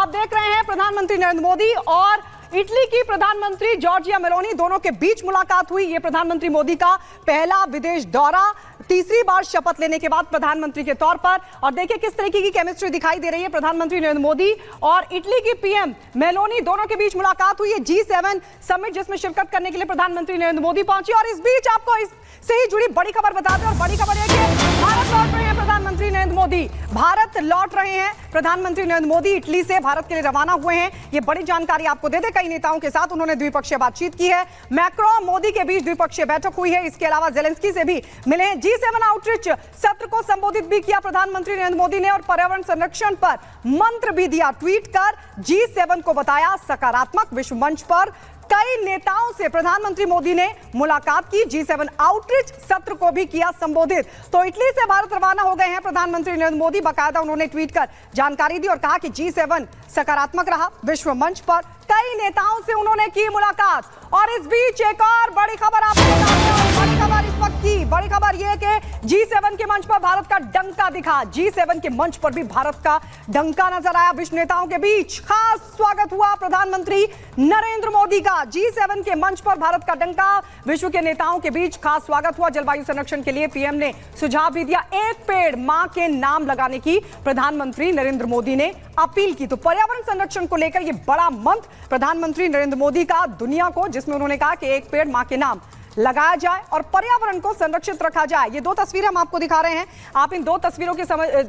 आप देख रहे हैं प्रधानमंत्री नरेंद्र मोदी और इटली की प्रधानमंत्री जॉर्जिया मेलोनी, दोनों के बीच मुलाकात हुई। ये प्रधानमंत्री मोदी का पहला विदेश दौरा, तीसरी बार शपथ लेने के बाद प्रधानमंत्री के तौर पर। और देखिए किस तरीके की केमिस्ट्री दिखाई दे रही है। प्रधानमंत्री नरेंद्र मोदी और इटली की पीएम मेलोनी, दोनों के बीच मुलाकात हुई है। G7 समिट जिसमें शिरकत करने के लिए प्रधानमंत्री नरेंद्र मोदी पहुंचे। और इस बीच आपको इससे ही जुड़ी बड़ी खबर बता दें, और बड़ी खबर है कि भारत लौट रहे हैं प्रधानमंत्री नरेंद्र मोदी। भारत लौट रहे हैं प्रधानमंत्री नरेंद्र मोदी, इटली से भारत के लिए रवाना हुए हैं। ये बड़ी जानकारी आपको दे दें, कई नेताओं के साथ उन्होंने द्विपक्षीय बातचीत की है। मैक्रोन मोदी के बीच द्विपक्षीय बैठक हुई है। इसके अलावा जेलेंस्की से भी मिले हैं। G7 आउटरीच सत्र को संबोधित भी किया प्रधानमंत्री नरेंद्र मोदी ने, और पर्यावरण संरक्षण पर मंत्र भी दिया। ट्वीट कर G7 को बताया सकारात्मक। विश्व मंच पर कई नेताओं से प्रधानमंत्री मोदी ने मुलाकात की। G7 आउटरीच सत्र को भी किया संबोधित। तो इटली से भारत रवाना हो गए हैं प्रधानमंत्री नरेंद्र मोदी। बाकायदा उन्होंने ट्वीट कर जानकारी दी और कहा कि G7 सकारात्मक रहा। विश्व मंच पर कई नेताओं से उन्होंने की मुलाकात। और इस बीच एक और बड़ी खबर आपको बता दें, बड़ी खबर इस वक्त की बड़ी खबर यह कि G7 के मंच पर भारत का डंका दिखा। G7 के मंच पर भी भारत का डंका नजर आया। विश्व नेताओं के बीच खास स्वागत हुआ प्रधानमंत्री नरेंद्र मोदी का। G7 के मंच पर भारत का डंका, विश्व के नेताओं के बीच खास स्वागत हुआ। जलवायु संरक्षण के लिए पीएम ने सुझाव भी दिया। एक पेड़ मां के नाम लगाने की प्रधानमंत्री नरेंद्र मोदी ने अपील की। तो पर्यावरण संरक्षण को लेकर यह बड़ा मंत्र प्रधानमंत्री नरेंद्र मोदी का दुनिया को, जिसमें उन्होंने कहा कि एक पेड़ मां के नाम लगाया जाए और पर्यावरण को संरक्षित रखा जाए। ये दो तस्वीरें हम आपको दिखा रहे हैं। आप इन दो तस्वीरों के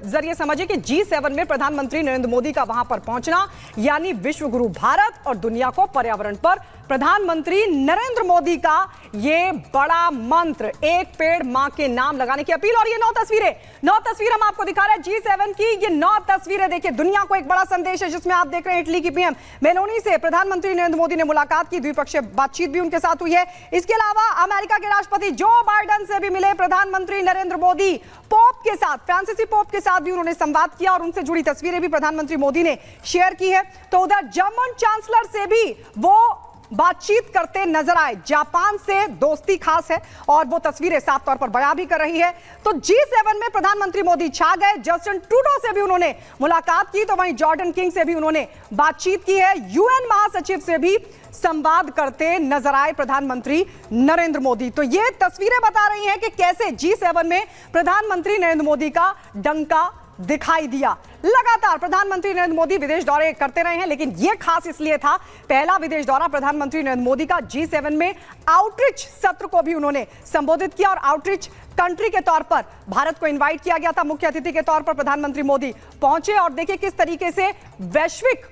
जरिए समझिए कि G7 में प्रधानमंत्री नरेंद्र मोदी का वहां पर पहुंचना, यानी विश्व गुरु भारत और दुनिया को पर्यावरण पर प्रधानमंत्री नरेंद्र मोदी का ये बड़ा मंत्र, एक पेड़ मां के नाम लगाने की अपील। और ये 9 तस्वीर हम आपको दिखा रहे हैं G7 की। ये 9 तस्वीरें देखिए, दुनिया को एक बड़ा संदेश है, जिसमें आप देख रहे हैं इटली की पीएम मेलोनी से प्रधानमंत्री नरेंद्र मोदी ने मुलाकात की। द्विपक्षीय बातचीत भी उनके साथ हुई है। इसके अलावा अमेरिका के राष्ट्रपति जो बाइडेन से भी मिले प्रधानमंत्री नरेंद्र मोदी। पोप के साथ, फ्रांसीसी पोप के साथ भी उन्होंने संवाद किया और उनसे जुड़ी तस्वीरें भी प्रधानमंत्री मोदी ने शेयर की है। तो उधर जर्मन चांसलर से भी वो बातचीत करते नजर आए। जापान से दोस्ती खास है और वो तस्वीरें साफ तौर पर बयां भी कर रही है। तो G7 में प्रधानमंत्री मोदी छा गए। जस्टिन ट्रूडो से भी उन्होंने मुलाकात की, तो वहीं जॉर्डन किंग से भी उन्होंने बातचीत की है। यूएन महासचिव से भी संवाद करते नजर आए प्रधानमंत्री नरेंद्र मोदी। तो ये तस्वीरें बता रही हैं कि कैसे G7 में प्रधानमंत्री नरेंद्र मोदी का डंका दिखाई दिया। लगातार प्रधानमंत्री नरेंद्र मोदी विदेश दौरे करते रहे हैं, लेकिन यह खास इसलिए था, पहला विदेश दौरा प्रधानमंत्री नरेंद्र मोदी का। G7 में आउटरीच सत्र को भी उन्होंने संबोधित किया और आउटरीच कंट्री के तौर पर भारत को इनवाइट किया गया था। मुख्य अतिथि के तौर पर प्रधानमंत्री मोदी पहुंचे और देखिए किस तरीके से वैश्विक